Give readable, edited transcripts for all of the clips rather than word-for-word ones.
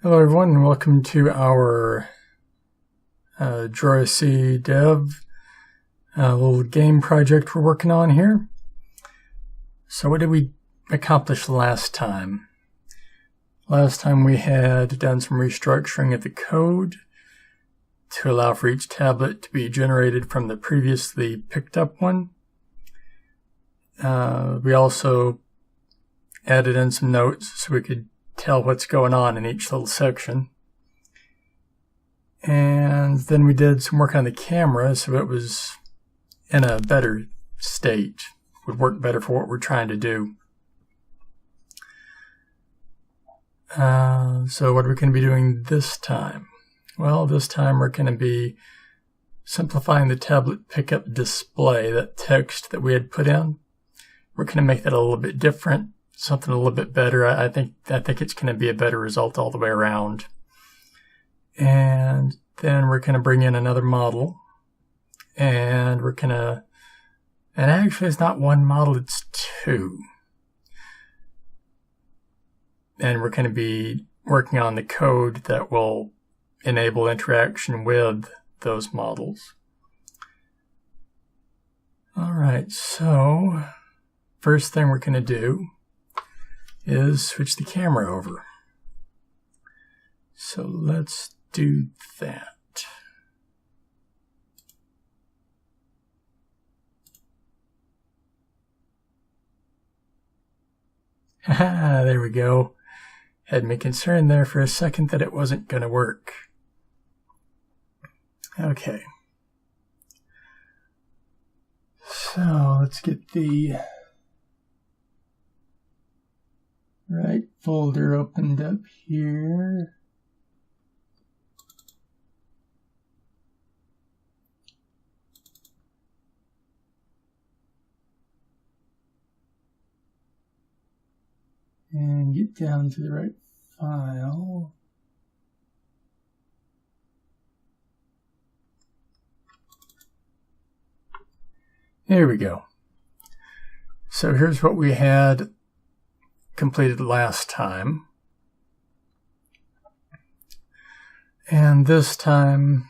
Hello everyone and welcome to our JoRaSe dev little game project we're working on here. So what did we accomplish last time? Last time we had done some restructuring of the code to allow for each tablet to be generated from the previously picked up one. We also added in some notes so we could tell what's going on in each little section. And then we did some work on the camera so it was in a better state, would work better for what we're trying to do. So what are we going to be doing this time? Well, this time we're going to be simplifying the tablet pickup display, that text that we had put in. We're going to make that a little bit different, something a little bit better. I think it's going to be a better result all the way around. And then we're going to bring in another model, and we're going to, and actually it's not one model, it's two. And we're going to be working on the code that will enable interaction with those models. All right, so first thing we're going to do is switch the camera over. So let's do that. Haha, there we go. Had me concerned there for a second that it wasn't going to work. Okay. So let's get the right folder opened up here. And get down to the right file. There we go. So here's what we had completed last time. And this time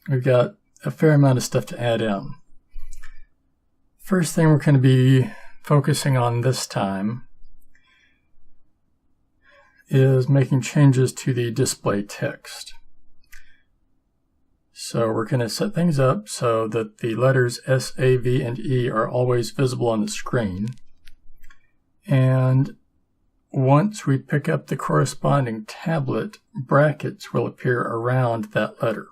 we've got a fair amount of stuff to add in. First thing we're going to be focusing on this time is making changes to the display text. So we're going to set things up so that the letters S, A, V, and E are always visible on the screen. And once we pick up the corresponding tablet, brackets will appear around that letter.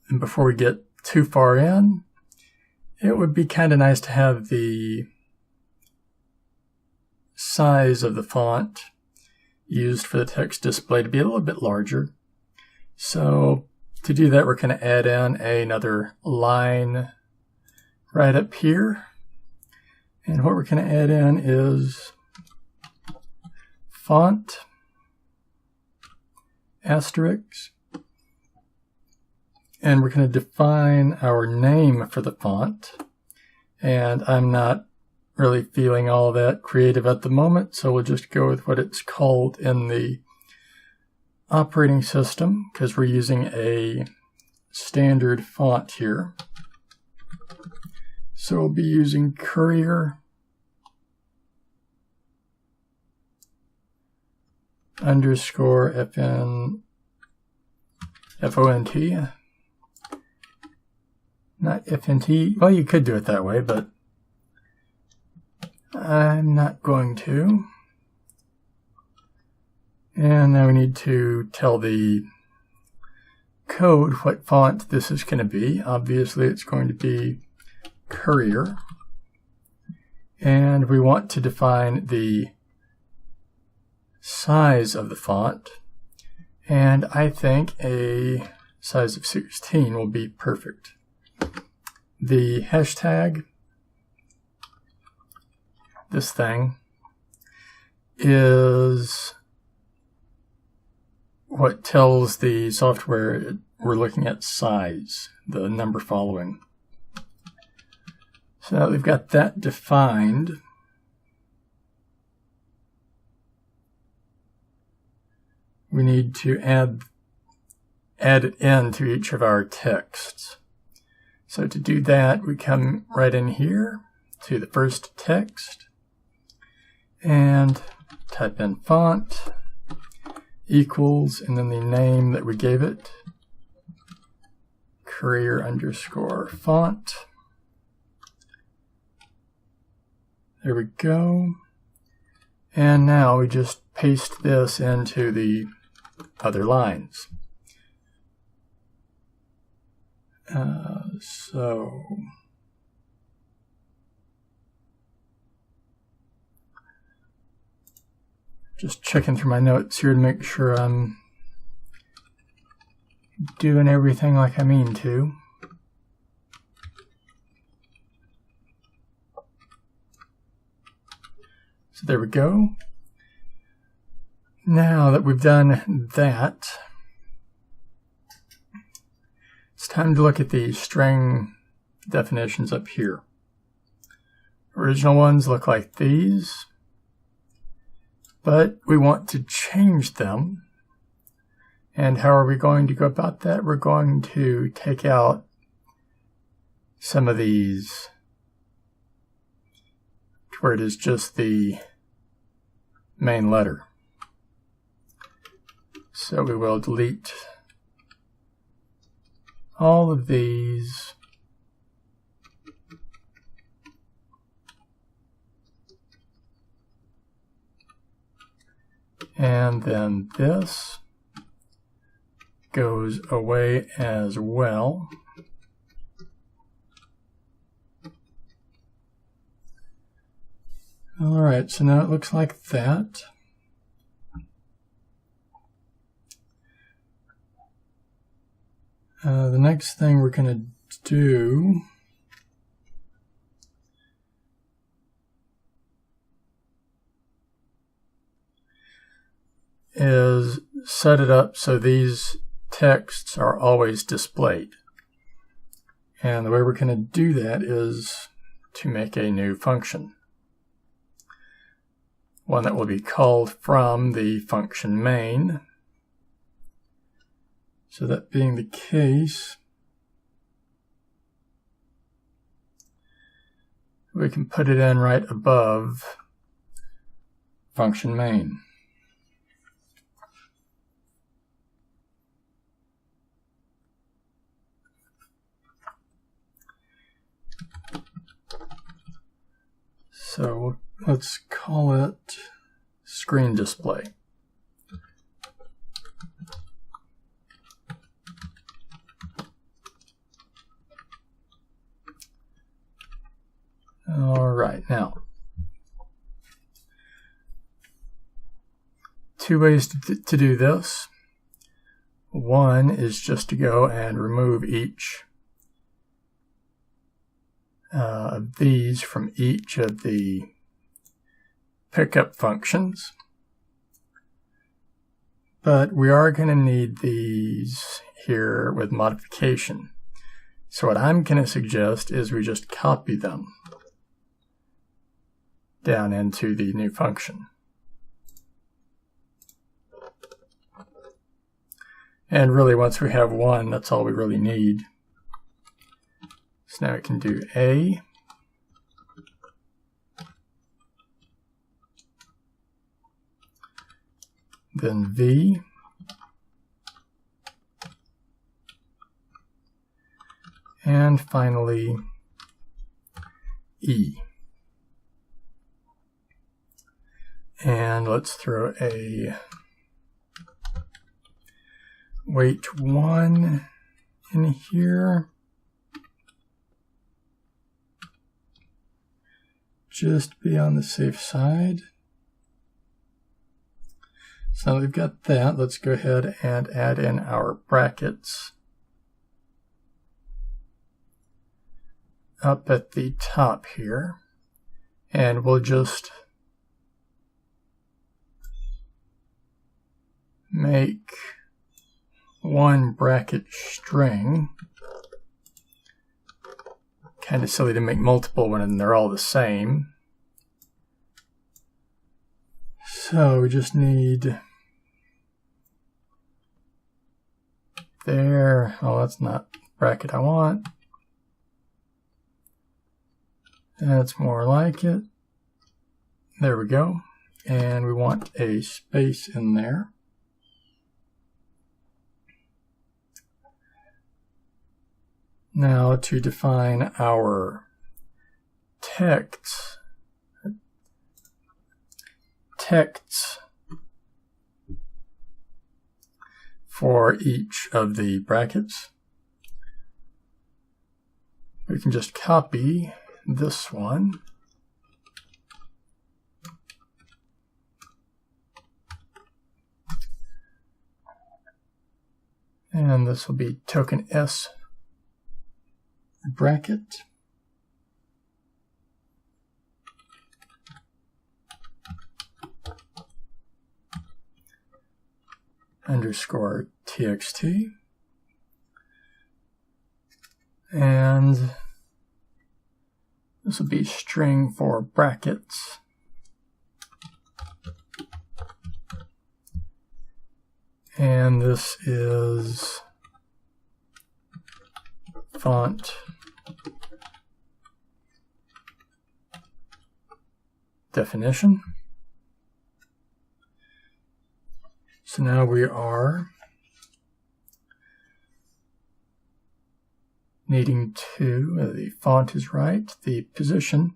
And before we get too far in, it would be kind of nice to have the size of the font used for the text display to be a little bit larger. So to do that, we're going to add in another line right up here. And what we're going to add in is font asterisk. And we're going to define our name for the font. And I'm not really feeling all that creative at the moment, so we'll just go with what it's called in the operating system, because we're using a standard font here. So we'll be using Courier underscore FONT. Not FNT. Well, you could do it that way, but I'm not going to. And now we need to tell the code what font this is going to be. Obviously, it's going to be Courier. And we want to define the size of the font. And I think a size of 16 will be perfect. The hashtag, this thing, is what tells the software we're looking at size, the number following. So now we've got that defined. we need to add it into each of our texts. So to do that, we come right in here to the first text and type in font equals, and then the name that we gave it, career_font. There we go. And now we just paste this into the other lines. So just checking through my notes here to make sure I'm doing everything like I mean to. So there we go. Now that we've done that, it's time to look at the string definitions up here. Original ones look like these, but we want to change them. And how are we going to go about that? We're going to take out some of these to where it is just the main letter. So we will delete all of these. And then this goes away as well. All right, so now it looks like that. The next thing we're going to do is set it up so these texts are always displayed. And the way we're going to do that is to make a new function. One that will be called from the function main. So that being the case, we can put it in right above function main. So let's call it screen display. All right, now, two ways to do this. One is just to go and remove each of these from each of the pickup functions. But we are going to need these here with modification. So what I'm going to suggest is we just copy them down into the new function. And really, once we have one, that's all we really need. So now we can do A, then V, and finally E. And let's throw a weight 1 in here. Just be on the safe side. So we've got that. Let's go ahead and add in our brackets up at the top here. And we'll just make one bracket string. Kind of silly to make multiple when they're all the same. So we just need there. Oh, that's not the bracket I want. That's more like it. There we go. And we want a space in there. Now to define our texts for each of the brackets, we can just copy this one and this will be token S bracket underscore txt, and this will be string for brackets, and this is font definition. So now we are needing to, the font is right, the position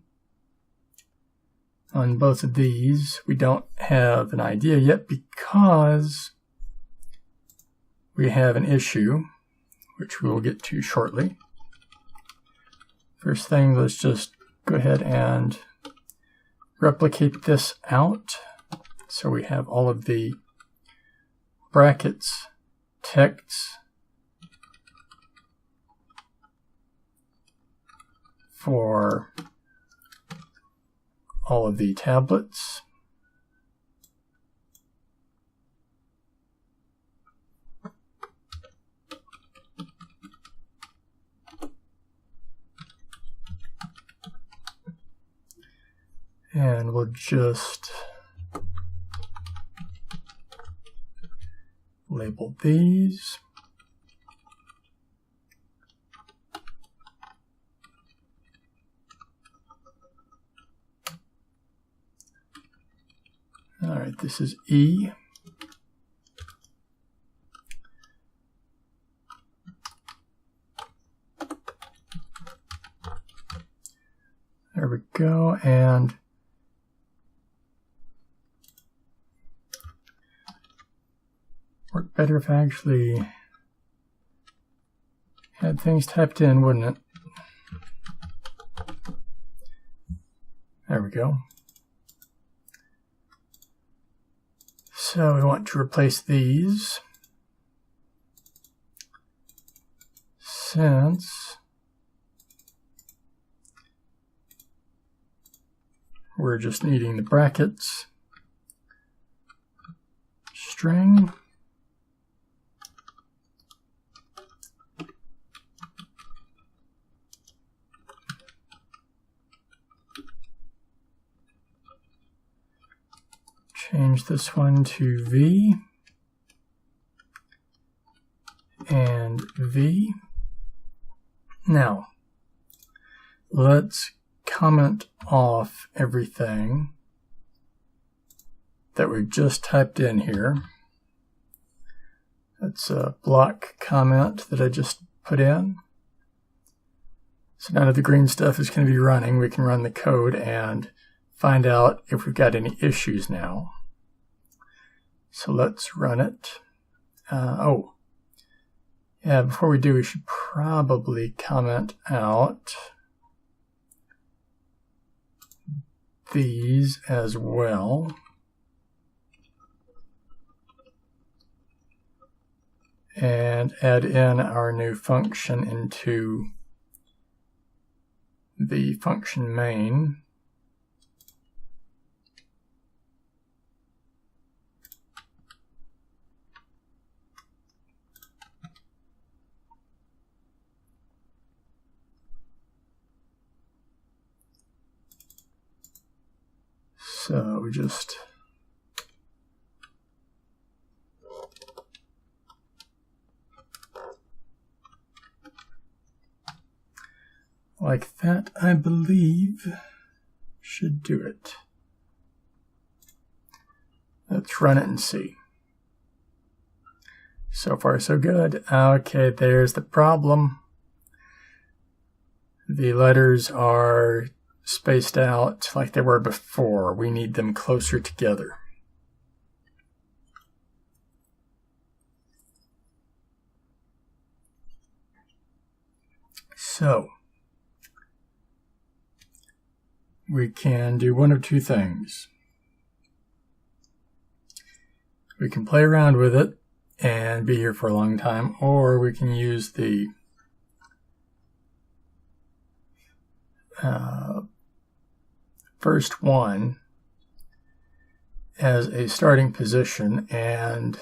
on both of these we don't have an idea yet because we have an issue which we will get to shortly. First thing, let's just go ahead and replicate this out so we have all of the brackets, texts for all of the tablets. And we'll just label these. All right, this is E. There we go, and work better if I actually had things typed in, wouldn't it? There we go. So we want to replace these since we're just needing the brackets, string, change this one to V and V. Now, let's comment off everything that we've just typed in here. That's a block comment that I just put in. So now that the green stuff is going to be running, we can run the code and find out if we've got any issues now. So let's run it. Yeah, before we do, we should probably comment out these as well. And add in our new function into the function main. So we just like that, I believe, should do it. Let's run it and see. So far, so good. Okay, there's the problem. The letters are spaced out like they were before. We need them closer together. So, we can do one of two things. We can play around with it and be here for a long time, or we can use the first one as a starting position and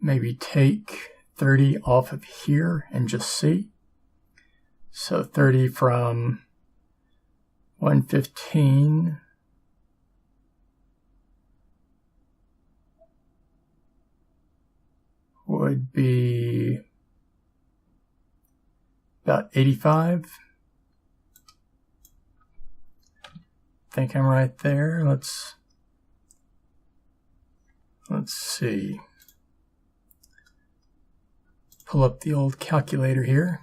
maybe take 30 off of here and just see. So 30 from 115 would be about 85. I think I'm right there. Let's see. Pull up the old calculator here.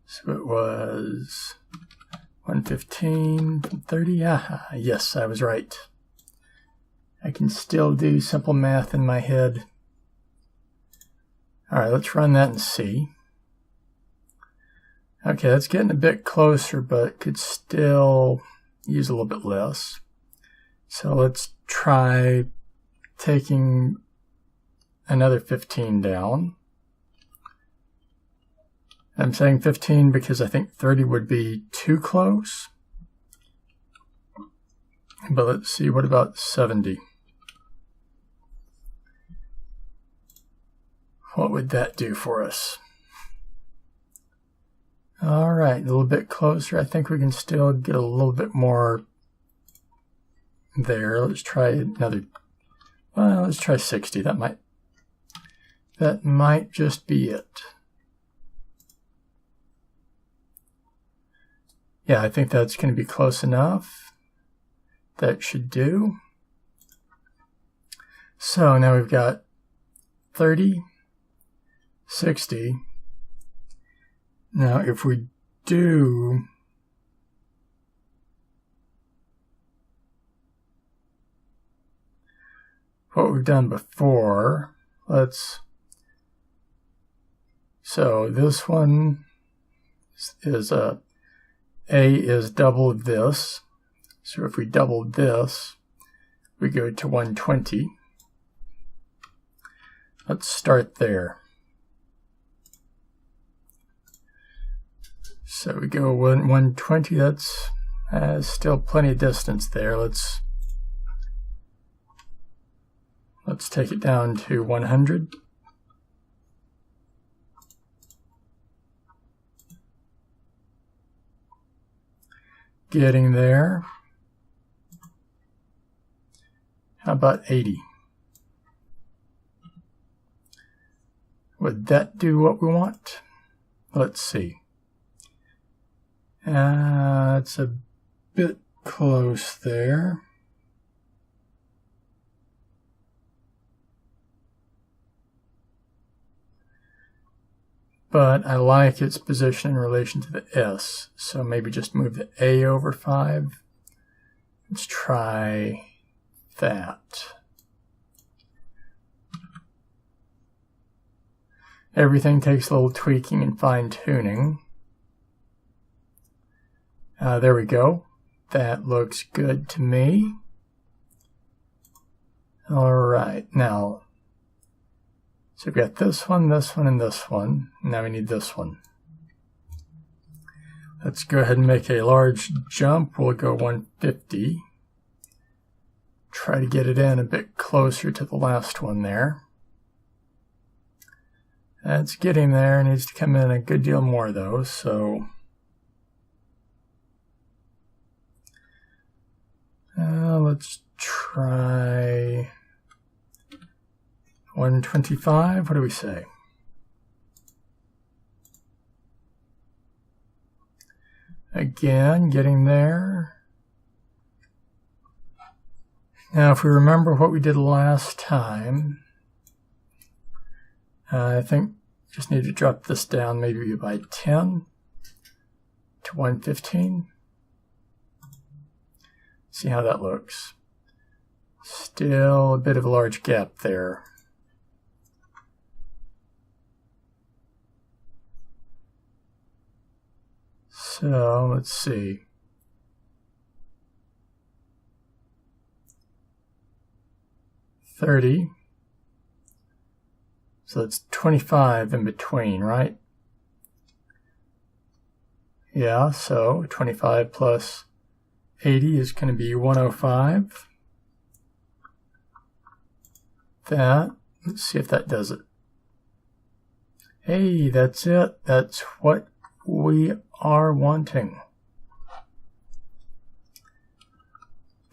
So it was 115, 30. Ah, yes, I was right. I can still do simple math in my head. All right, let's run that and see. Okay, that's getting a bit closer, but could still use a little bit less. So let's try taking another 15 down. I'm saying 15 because I think 30 would be too close. But let's see, what about 70? What would that do for us? All right, a little bit closer. I think we can still get a little bit more there. Let's try another, well, let's try 60. That might just be it. Yeah, I think that's going to be close enough. That should do. So now we've got 30, 60. Now if we do what we've done before, so this one is A is double this. So if we double this, we go to 120. Let's start there. So we go 120, that's still plenty of distance there. Let's take it down to 100. Getting there. How about 80? Would that do what we want? Let's see. It's a bit close there. But I like its position in relation to the S, so maybe just move the A over 5. Let's try that. Everything takes a little tweaking and fine-tuning. There we go. That looks good to me. All right, now, so we've got this one, and this one. Now we need this one. Let's go ahead and make a large jump. We'll go 150. Try to get it in a bit closer to the last one there. That's getting there. It needs to come in a good deal more though, so let's try 125. What do we say? Again, getting there. Now, if we remember what we did last time, I think just need to drop this down maybe by 10 to 115. See how that looks. Still a bit of a large gap there. So let's see. $30. So it's 25 in between, right? Yeah, so 25 plus 80 is going to be 105. That, let's see if that does it. Hey, that's it. That's what we are wanting.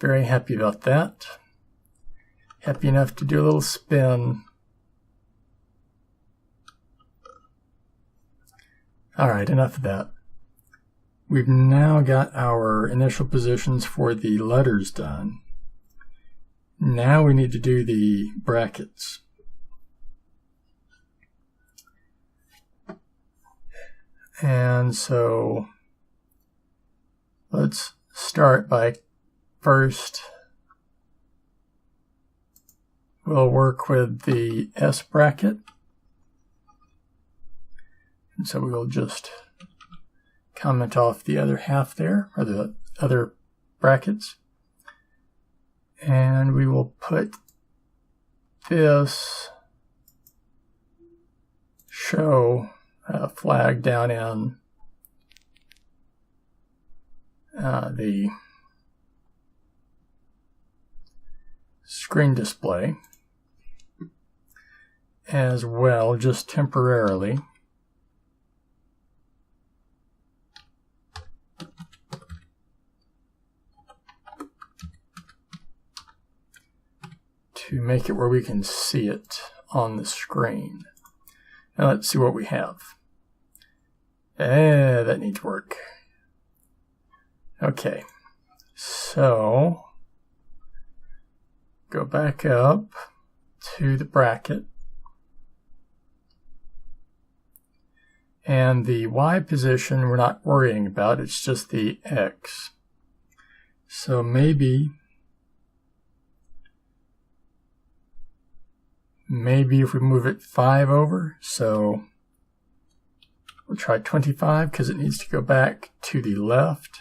Very happy about that. Happy enough to do a little spin. Alright, enough of that. We've now got our initial positions for the letters done. Now we need to do the brackets. And so let's start by first we'll work with the S bracket. And so we will just comment off the other half there, or the other brackets. And we will put this show flag down in the screen display as well, just temporarily. To make it where we can see it on the screen. Now let's see what we have. That needs work. Okay, so go back up to the bracket. And the Y position we're not worrying about, it's just the X. So maybe if we move it 5 over, so we'll try 25 because it needs to go back to the left.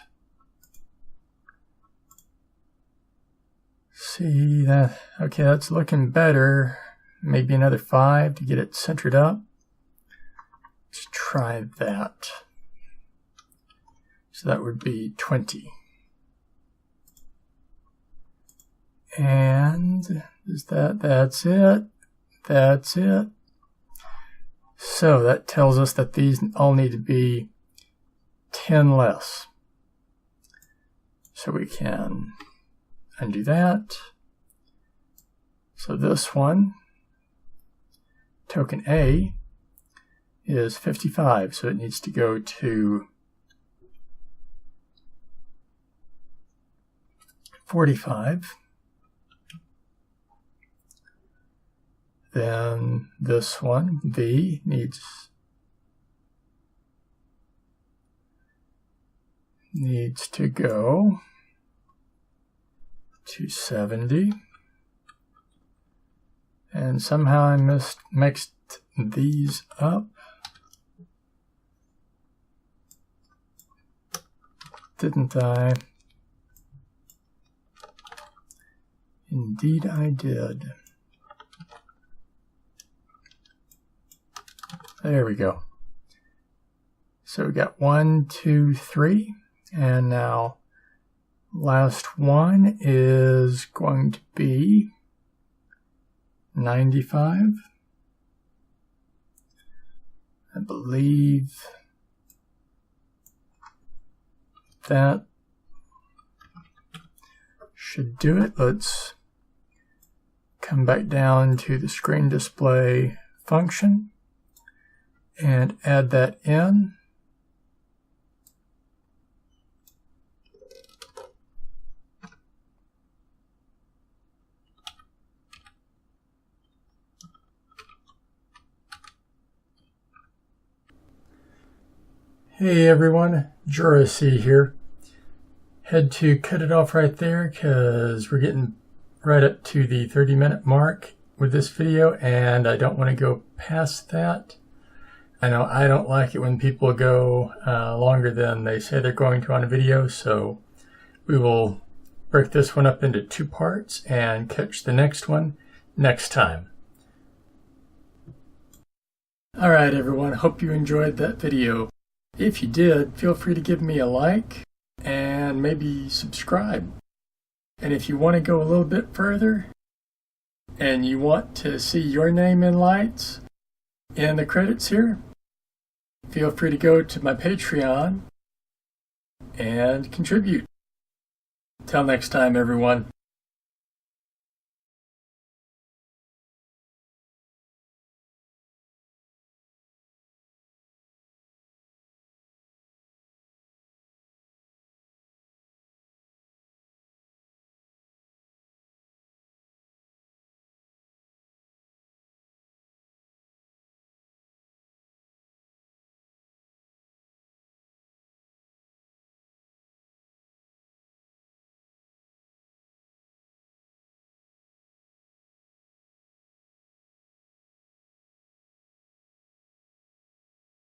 See that? Okay, that's looking better. Maybe another 5 to get it centered up. Let's try that. So that would be 20. And that's it. That's it. So that tells us that these all need to be 10 less. So we can undo that. So this one, token A, is 55, so it needs to go to 45. Then this one, V, needs to go to 70. And somehow I mixed these up. Didn't I? Indeed I did. There we go. So we got 1, 2, 3, and now last one is going to be 95. I believe that should do it. Let's come back down to the screen display function and add that in. Hey everyone, JoRaSe here. Had to cut it off right there because we're getting right up to the 30-minute mark with this video and I don't want to go past that. I know I don't like it when people go longer than they say they're going to on a video, so we will break this one up into 2 parts and catch the next one next time. Alright everyone, hope you enjoyed that video. If you did, feel free to give me a like and maybe subscribe. And if you want to go a little bit further and you want to see your name in lights in the credits here, feel free to go to my Patreon and contribute. Till next time, everyone.